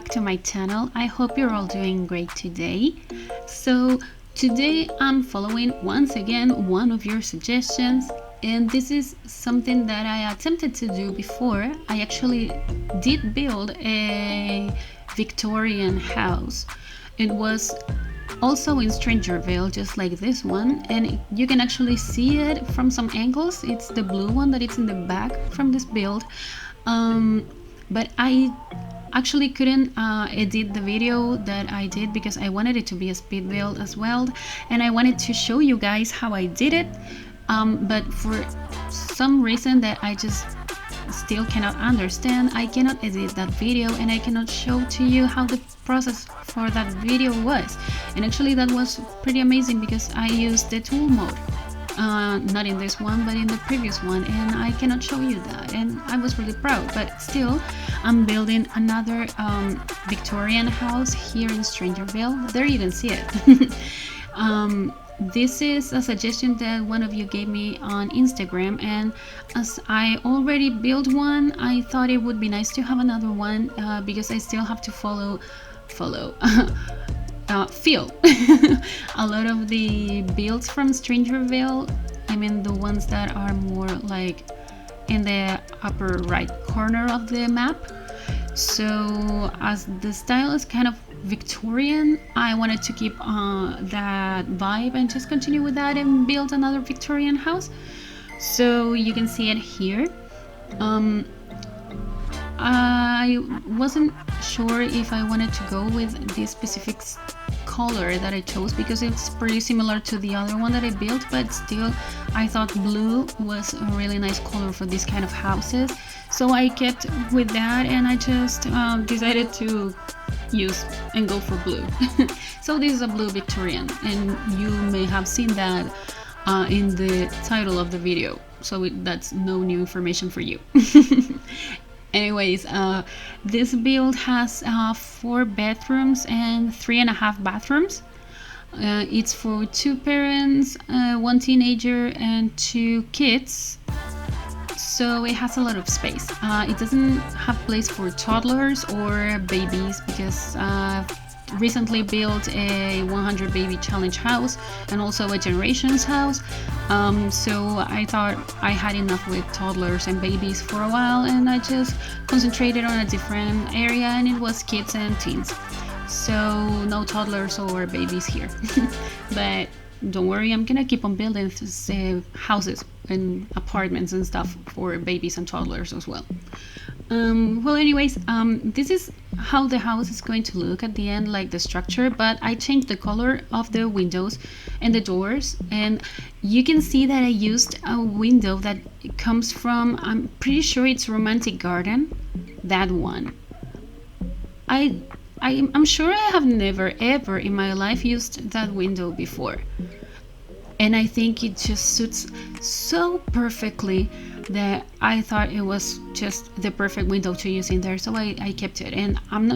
back to my channel. I hope you're all doing great today. So today I'm following once again one of your suggestions, and this is something that I attempted to do before. I actually did build a Victorian house. It was also in StrangerVille, just like this one, and you can actually see it from some angles. It's the blue one that it's in the back from this build, but I actually couldn't edit the video that I did because I wanted it to be a speed build as well, and I wanted to show you guys how I did it, but for some reason that I just still cannot understand, I cannot edit that video and I cannot show to you how the process for that video was. And actually that was pretty amazing because I used the tool mode, not in this one but in the previous one, and I cannot show you that, and I was really proud. But still, I'm building another Victorian house here in StrangerVille. There you can see it. This is a suggestion that one of you gave me on Instagram, and as I already built one, I thought it would be nice to have another one because I still have to feel a lot of the builds from StrangerVille. I mean the ones that are more like in the upper right corner of the map. So as the style is kind of Victorian, I wanted to keep that vibe and just continue with that and build another Victorian house. So you can see it here. I wasn't sure if I wanted to go with this specific color that I chose because it's pretty similar to the other one that I built, but still I thought blue was a really nice color for this kind of houses. So I kept with that, and I just decided to use and go for blue. So this is a blue Victorian, and you may have seen that in the title of the video, so that's no new information for you. Anyways, this build has 4 bedrooms and 3.5 bathrooms. It's for 2 parents, 1 teenager and 2 kids. So it has a lot of space. It doesn't have place for toddlers or babies because recently built a 100 baby challenge house and also a generations house, so I thought I had enough with toddlers and babies for a while, and I just concentrated on a different area, and it was kids and teens, so no toddlers or babies here. But don't worry, I'm gonna keep on building houses and apartments and stuff for babies and toddlers as well. Well, anyways, this is how the house is going to look at the end, like the structure, but I changed the color of the windows and the doors, and you can see that I used a window that comes from, I'm pretty sure it's Romantic Garden, that one. I'm sure I have never ever in my life used that window before, and I think it just suits so perfectly that I thought it was just the perfect window to use in there, so I kept it. And I'm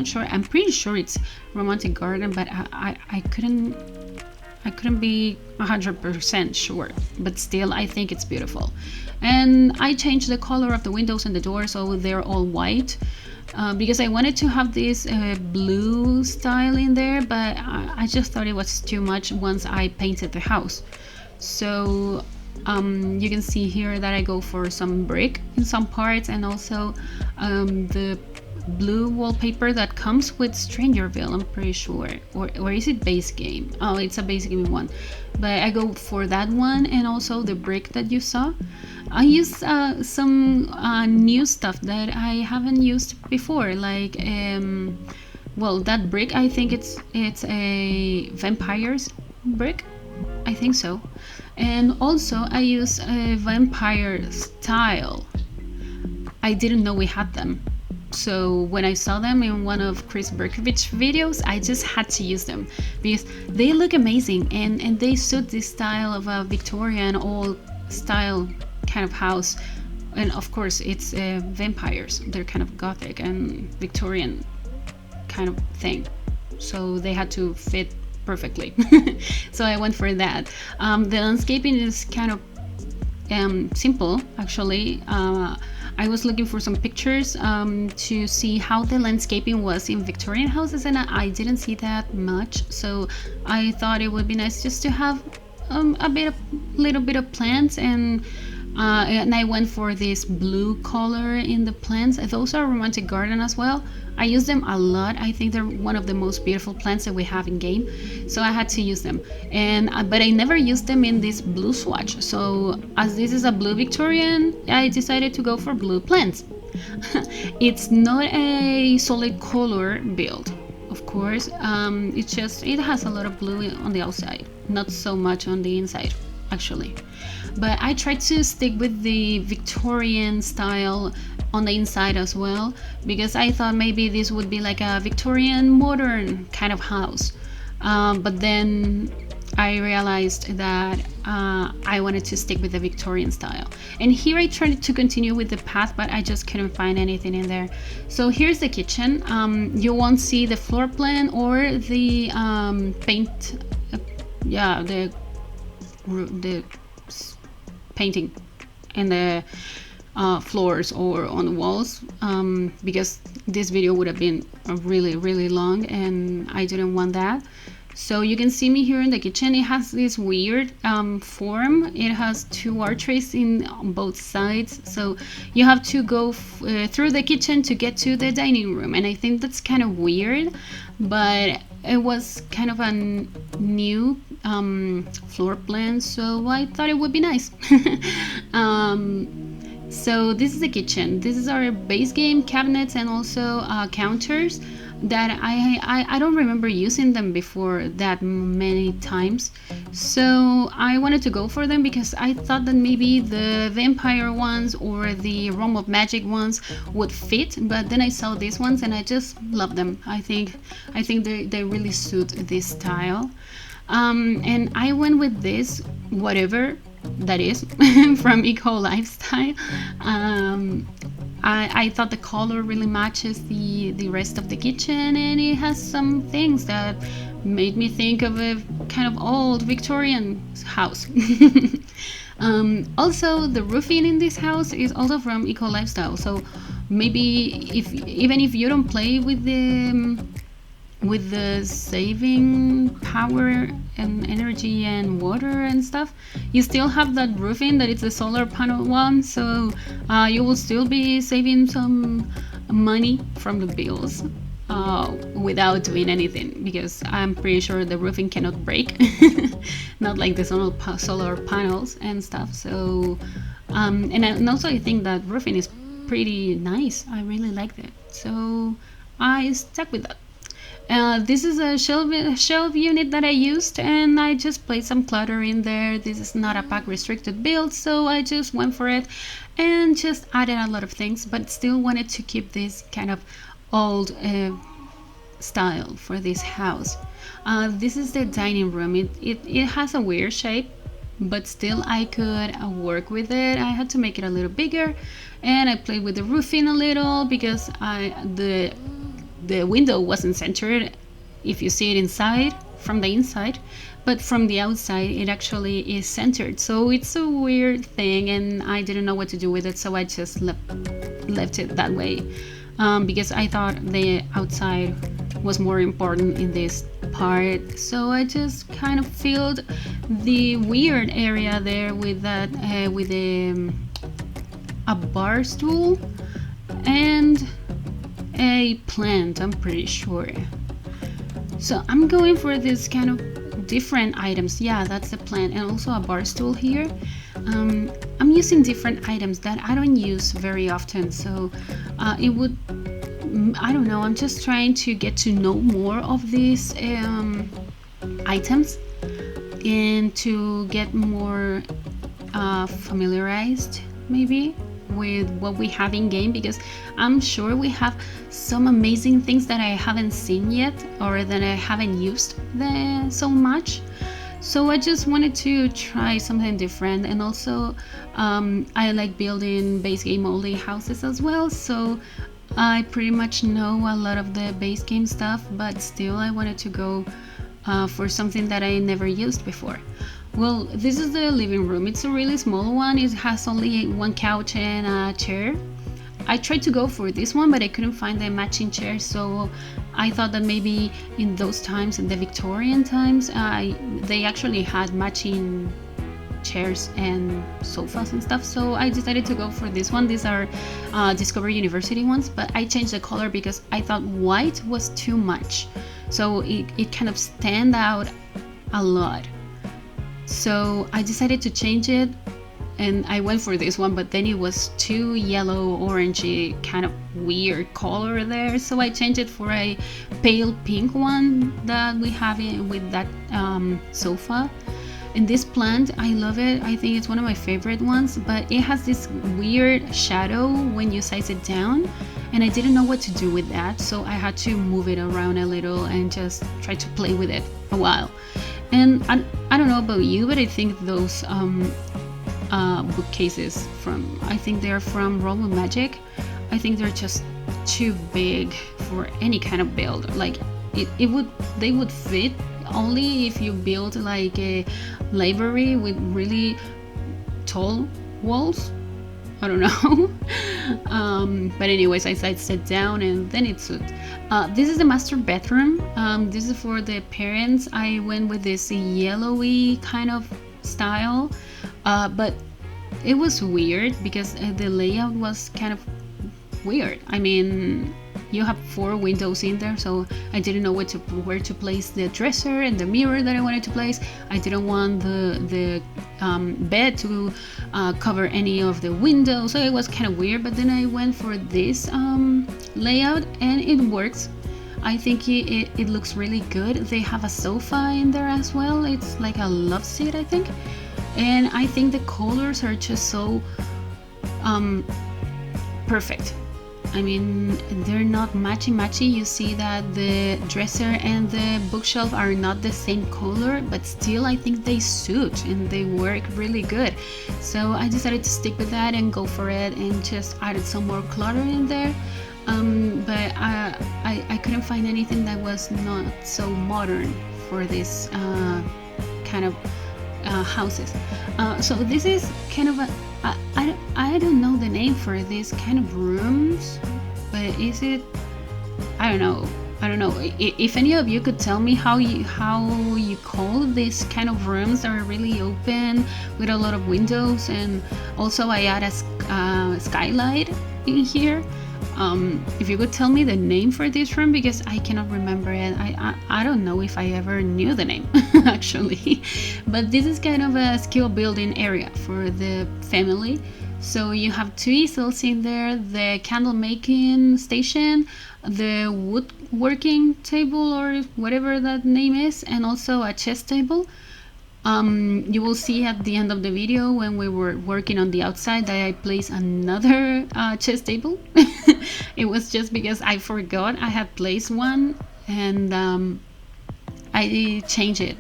pretty sure it's Romantic Garden, but I couldn't be 100% sure, but still I think it's beautiful. And I changed the color of the windows and the doors, so they're all white, because I wanted to have this blue style in there, but I just thought it was too much once I painted the house. So you can see here that I go for some brick in some parts, and also the blue wallpaper that comes with StrangerVille, I'm pretty sure, or is it base game? Oh, it's a base game one, but I go for that one, and also the brick that you saw. I use some new stuff that I haven't used before, like well, that brick, I think it's a vampire's brick, I think so. And also I use a vampire style. I didn't know we had them, so when I saw them in one of Chris Berkovich's videos, I just had to use them because they look amazing, and they suit this style of a Victorian old style kind of house. And of course it's vampires, they're kind of gothic and Victorian kind of thing, so they had to fit perfectly. So I went for that. The landscaping is kind of simple actually. I was looking for some pictures to see how the landscaping was in Victorian houses, and I didn't see that much. So I thought it would be nice just to have little bit of plants, and I went for this blue color in the plants. Those are romantic garden as well. I use them a lot. I think they're one of the most beautiful plants that we have in game, so I had to use them. And but I never used them in this blue swatch. So as this is a blue Victorian, I decided to go for blue plants. It's not a solid color build, of course. It's just it has a lot of blue on the outside, not so much on the inside, actually. But I tried to stick with the Victorian style on the inside as well, because I thought maybe this would be like a Victorian modern kind of house. But then I realized that I wanted to stick with the Victorian style. And here I tried to continue with the path, but I just couldn't find anything in there. So here's the kitchen. You won't see the floor plan or the paint, the painting in the floors or on the walls, because this video would have been really long and I didn't want that. So you can see me here in the kitchen. It has this weird form. It has two archways on both sides, so you have to go through the kitchen to get to the dining room, and I think that's kind of weird, but it was kind of a new floor plan, so I thought it would be nice. So this is the kitchen. This is our base game cabinets and also counters that I don't remember using them before that many times. So I wanted to go for them because I thought that maybe the vampire ones or the Realm of Magic ones would fit, but then I saw these ones and I just love them. I think they really suit this style. And I went with this, whatever that is, from Eco Lifestyle. I thought the color really matches the rest of the kitchen, and it has some things that made me think of a kind of old Victorian house. Also, the roofing in this house is also from Eco Lifestyle, so maybe even if you don't play with the saving power and energy and water and stuff, you still have that roofing that it's the solar panel one, so you will still be saving some money from the bills without doing anything, because I'm pretty sure the roofing cannot break. Not like the solar panels and stuff. So and also I think that roofing is pretty nice. I really liked it, so I stuck with that. This is a shelf unit that I used, and I just placed some clutter in there. This is not a pack restricted build, so I just went for it and just added a lot of things, but still wanted to keep this kind of old style for this house. This is the dining room. It has a weird shape, but still I could work with it. I had to make it a little bigger, and I played with the roofing a little because the window wasn't centered if you see it inside from the inside, but from the outside it actually is centered. So it's a weird thing, and I didn't know what to do with it, so I just left it that way, because I thought the outside was more important in this part. So I just kind of filled the weird area there with that with a bar stool and a plant, I'm pretty sure. So I'm going for this kind of different items. Yeah, that's the plant, and also a bar stool here. I'm using different items that I don't use very often, so it would, I don't know, I'm just trying to get to know more of these items and to get more familiarized maybe with what we have in game, because I'm sure we have some amazing things that I haven't seen yet or that I haven't used so much. So I just wanted to try something different, and also I like building base game only houses as well, so I pretty much know a lot of the base game stuff, but still I wanted to go for something that I never used before. Well, this is the living room. It's a really small one. It has only one couch and a chair. I tried to go for this one, but I couldn't find the matching chair, so I thought that maybe in those times, in the Victorian times, they actually had matching chairs and sofas and stuff, so I decided to go for this one. These are Discovery University ones, but I changed the color because I thought white was too much, so it kind of stand out a lot. So I decided to change it, and I went for this one, but then it was too yellow orangey, kind of weird color there, so I changed it for a pale pink one that we have with that sofa. And this plant, I love it. I think it's one of my favorite ones, but it has this weird shadow when you size it down, and I didn't know what to do with that, so I had to move it around a little and just try to play with it a while. And I don't know about you, but I think those bookcases I think they're from Roman Magic. I think they're just too big for any kind of build. Like they would fit only if you build like a library with really tall walls. I don't know. But anyways, I sat down and then it suit. This is the master bedroom. This is for the parents. I went with this yellowy kind of style, but it was weird because the layout was kind of weird. I mean, you have 4 windows in there, so I didn't know where to place the dresser and the mirror that I wanted to place. I didn't want the bed to cover any of the windows, so it was kind of weird. But then I went for this layout, and it works. I think it looks really good. They have a sofa in there as well. It's like a love seat, I think. And I think the colors are just so perfect. I mean, they're not matchy. You see that the dresser and the bookshelf are not the same color, but still I think they suit and they work really good. So I decided to stick with that and go for it, and just added some more clutter in there. But I couldn't find anything that was not so modern for this kind of houses. So this is kind of I don't know the name for these kind of rooms, but is it? I don't know. If any of you could tell me how you call these kind of rooms that are really open with a lot of windows, and also I add a skylight in here. If you could tell me the name for this room, because I cannot remember it. I don't know if I ever knew the name actually. But this is kind of a skill building area for the family. So you have 2 easels in there, the candle making station, the woodworking table or whatever that name is, and also a chess table. You will see at the end of the video when we were working on the outside that I placed another chess table. It was just because I forgot I had placed one, and I changed it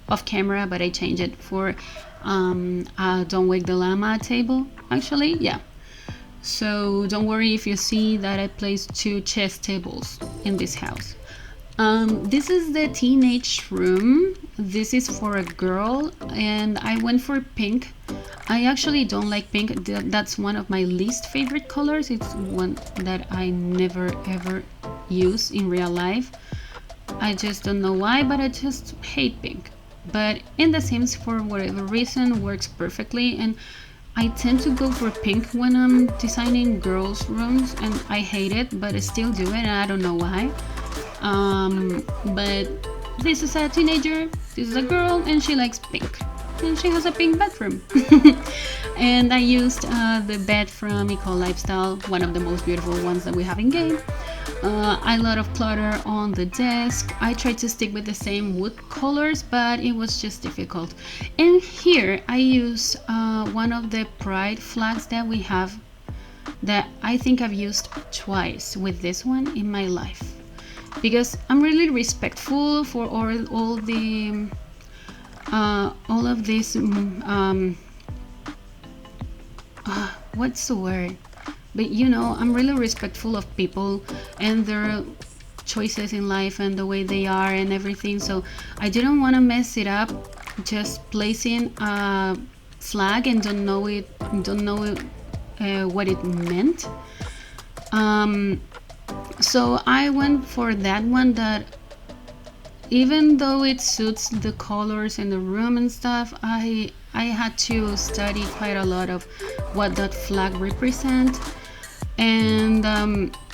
off camera, but I changed it for Don't Wake the Llama table, actually. Yeah. So don't worry if you see that I placed 2 chess tables in this house. This is the teenage room. This is for a girl, and I went for pink. I actually don't like pink. That's one of my least favorite colors. It's one that I never ever use in real life. I just don't know why, but I just hate pink. But in The Sims, for whatever reason, works perfectly, and I tend to go for pink when I'm designing girls' rooms, and I hate it, but I still do it, and I don't know why. But this is a teenager, this is a girl, and she likes pink, and she has a pink bedroom. And I used the bed from Eco Lifestyle, one of the most beautiful ones that we have in game. A lot of clutter on the desk. I tried to stick with the same wood colors, but it was just difficult. And here I used one of the pride flags that we have, that I think I've used twice with this one in my life, because I'm really respectful for all of this what's the word, but you know, I'm really respectful of people and their choices in life and the way they are and everything, so I didn't want to mess it up just placing a flag and don't know what it meant. So I went for that one that, even though it suits the colors in the room and stuff, I had to study quite a lot of what that flag represent. And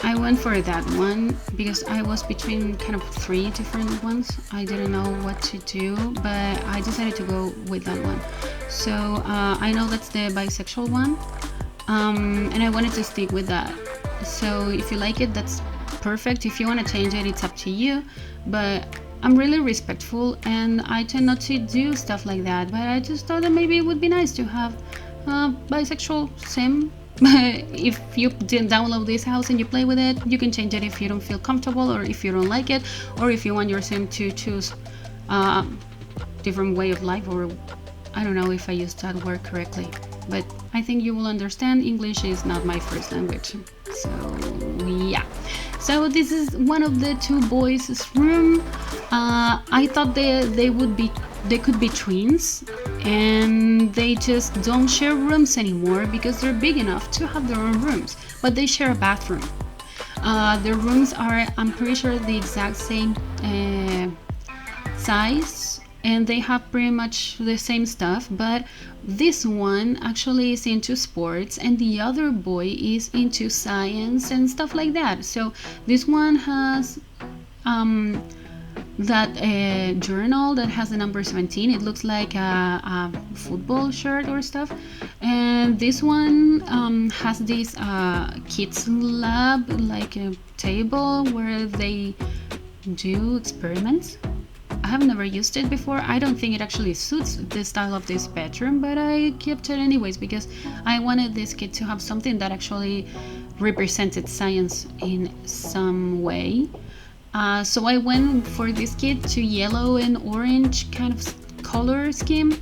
I went for that one because I was between kind of 3 different ones. I didn't know what to do, but I decided to go with that one. So I know that's the bisexual one, and I wanted to stick with that. So if you like it, that's perfect. If you want to change it, it's up to you, but I'm really respectful and I tend not to do stuff like that. But I just thought that maybe it would be nice to have a bisexual sim. If you didn't download this house and you play with it, you can change it if you don't feel comfortable, or if you don't like it, or if you want your sim to choose a different way of life, or I don't know if I used that word correctly, but I think you will understand. English is not my first language, so yeah. So this is one of the 2 boys' room. I thought they could be twins, and they just don't share rooms anymore because they're big enough to have their own rooms, but they share a bathroom. Their rooms are, I'm pretty sure, the exact same size, and they have pretty much the same stuff, but this one actually is into sports and the other boy is into science and stuff like that. So this one has that journal that has the number 17. It looks like a football shirt or stuff. And this one has this kids lab, like a table where they do experiments. I have never used it before. I don't think it actually suits the style of this bedroom, but I kept it anyways because I wanted this kid to have something that actually represented science in some way. So I went for this kit to yellow and orange kind of color scheme.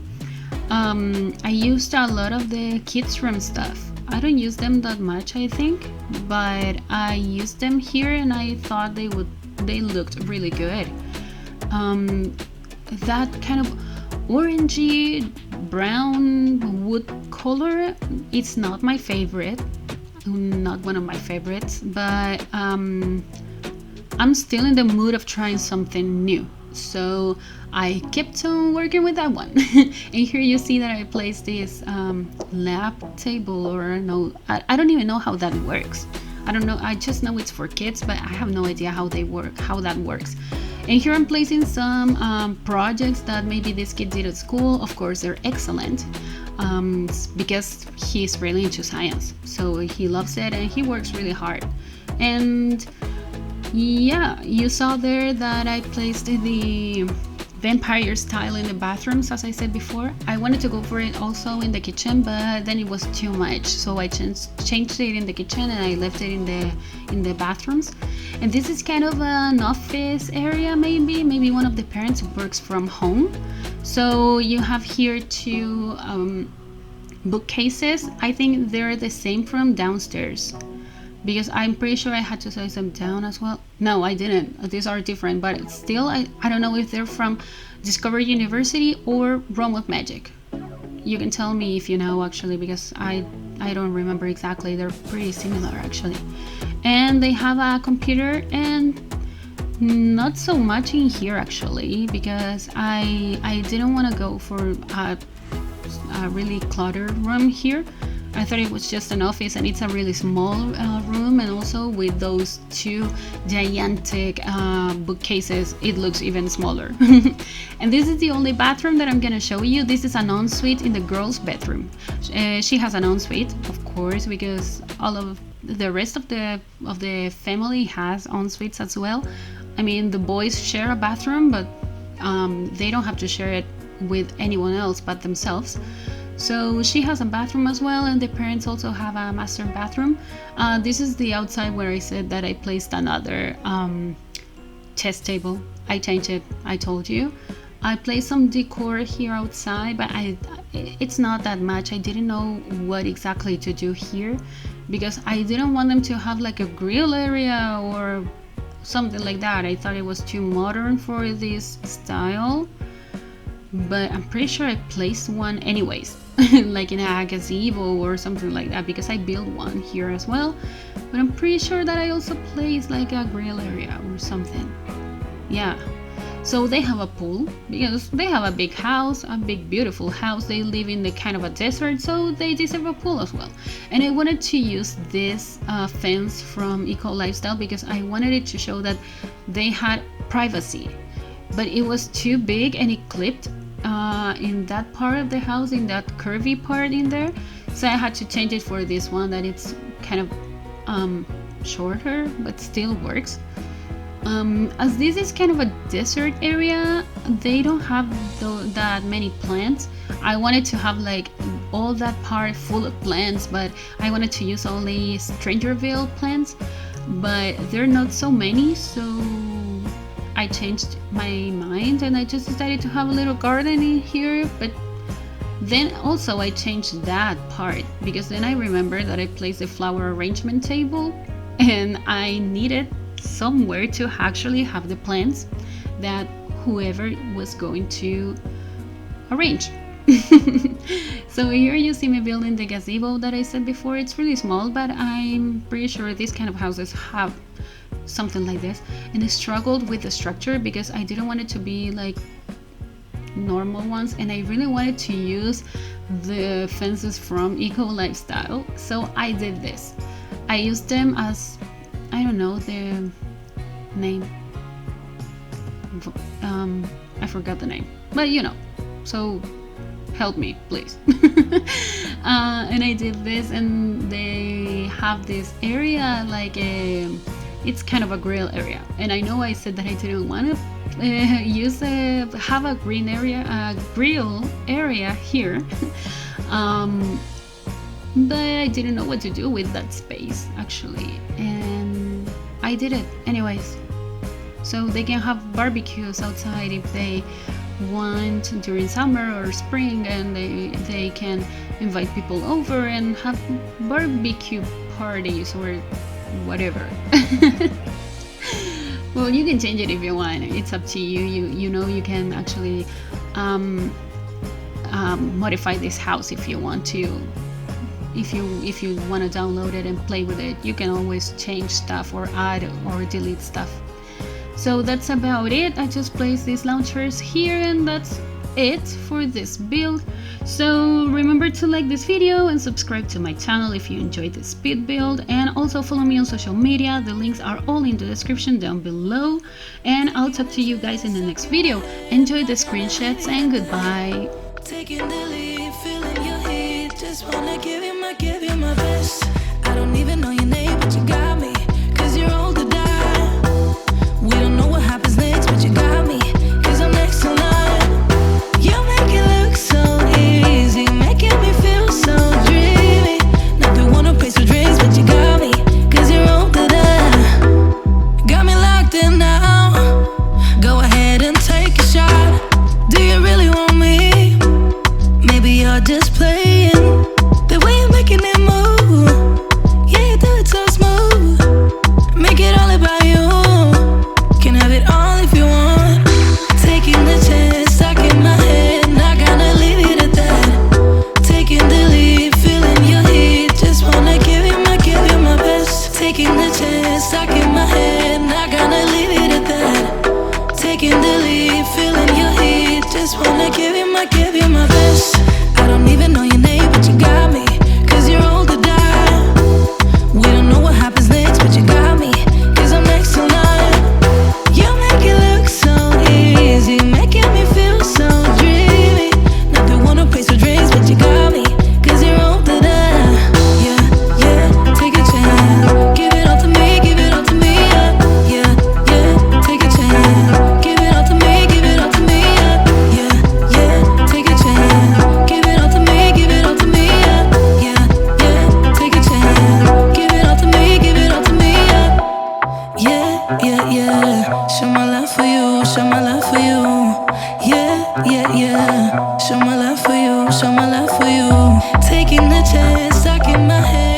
I used a lot of the kids room stuff. I don't use them that much, I think, but I used them here and I thought they looked really good. That kind of orangey brown wood color, it's not my favorite, not one of my favorites, but I'm still in the mood of trying something new, so I kept on working with that one. And here you see that I placed this lab table, or no, I don't even know how that works. I don't know, I just know it's for kids, but I have no idea how that works. And here I'm placing some projects that maybe this kid did at school. Of course, they're excellent because he's really into science. So he loves it and he works really hard. And yeah, you saw there that I placed the vampire style in the bathrooms, as I said before. I wanted to go for it also in the kitchen, but then it was too much, so I changed it in the kitchen and I left it in the bathrooms. And this is kind of an office area, maybe one of the parents works from home. So you have here 2 bookcases. I think they're the same from downstairs, because I'm pretty sure I had to size them down as well. No, I didn't. These are different, but still, I don't know if they're from Discovery University or Realm of Magic. You can tell me if you know, actually, because I don't remember exactly. They're pretty similar, actually. And they have a computer, and not so much in here, actually, because I didn't want to go for a really cluttered room here. I thought it was just an office, and it's a really small room, and also with those 2 gigantic bookcases, it looks even smaller. And this is the only bathroom that I'm gonna show you. This is an ensuite in the girl's bedroom. She has an ensuite, of course, because all of the rest of the family has ensuites as well. I mean, the boys share a bathroom, but they don't have to share it with anyone else but themselves. So she has a bathroom as well, and the parents also have a master bathroom. This is the outside where I said that I placed another chess table. I changed it, I told you. I placed some decor here outside, but it's not that much. I didn't know what exactly to do here because I didn't want them to have like a grill area or something like that. I thought it was too modern for this style, but I'm pretty sure I placed one anyways. like in a gazebo or something like that, because I built one here as well. But I'm pretty sure that I also placed like a grill area or something. Yeah. So they have a pool because they have a big house, a big beautiful house. They live in the kind of a desert, so they deserve a pool as well. And I wanted to use this fence from Eco Lifestyle because I wanted it to show that they had privacy, but it was too big and it clipped in that part of the house, in that curvy part in there. So I had to change it for this one that it's kind of shorter but still works. As this is kind of a desert area, they don't have that many plants. I wanted to have like all that part full of plants, but I wanted to use only StrangerVille plants, but there are not so many, so I changed my mind and I just decided to have a little garden in here. But then also I changed that part because then I remembered that I placed the flower arrangement table and I needed somewhere to actually have the plants that whoever was going to arrange. So here you see me building the gazebo that I said before. It's really small, but I'm pretty sure these kind of houses have something like this. And I struggled with the structure because I didn't want it to be like normal ones, and I really wanted to use the fences from Eco Lifestyle. So I did this. I used them as, I don't know the name, I forgot the name, but you know, so help me please. And I did this, and they have this area like it's kind of a grill area, and I know I said that I didn't want to have a green area, a grill area here. But I didn't know what to do with that space actually, and I did it anyways. So they can have barbecues outside if they want during summer or spring, and they can invite people over and have barbecue parties or whatever. Well, you can change it if you want, it's up to you. You know, you can actually modify this house if you want to. If you want to download it and play with it, you can always change stuff or add or delete stuff. So that's about it. I just placed these launchers here, and that's it for this build. So remember to like this video and subscribe to my channel if you enjoyed this speed build, and also follow me on social media. The links are all in the description down below, and I'll talk to you guys in the next video. Enjoy the screenshots and goodbye. Taking the lead, feeling your heat. Just wanna give you my best. I don't even know your name, but you got me. 'Cause you're old to die. We don't know what happens next, but you got me. 'Cause I'm next in line. You make it look so easy, making me feel so dreamy. Not the one who pays for drinks, but you got me. 'Cause you're old to die. Got me locked in now. Go ahead and take a shot. Do you really want me? Maybe you're just playing. The way you're making it move, yeah, you do it so smooth. Make it all about you. Can have it all if you want. Taking the chance, stuck in my head, not gonna leave it at that. Taking the lead, feeling your heat. Just wanna give you my best. Taking the chance, stuck in my head, not gonna leave it at that. Taking the lead, feeling your heat. Just wanna give you my best. I don't even know your name, but you got me. 'Cause you're old to die. We don't know what happens next, but you got me. 'Cause I'm next in line. You make it look so easy, making me feel so dreamy. Not the one who pays for drinks, but you got me. 'Cause you're old to die. Yeah, yeah, take a chance. Give it all to me, give it all to me. Yeah, yeah, yeah, take a chance. Give it all to me, give it all to me. Yeah, yeah, take a chance. Give it all to me, give it all to me. Yeah, yeah, take a chance. Give it all to me, give it all to me. Yeah, yeah, yeah. Show my love for you, show my love for you. Yeah, yeah, yeah. Show my love for you, show my love for you. Taking the chance, stuck in my head.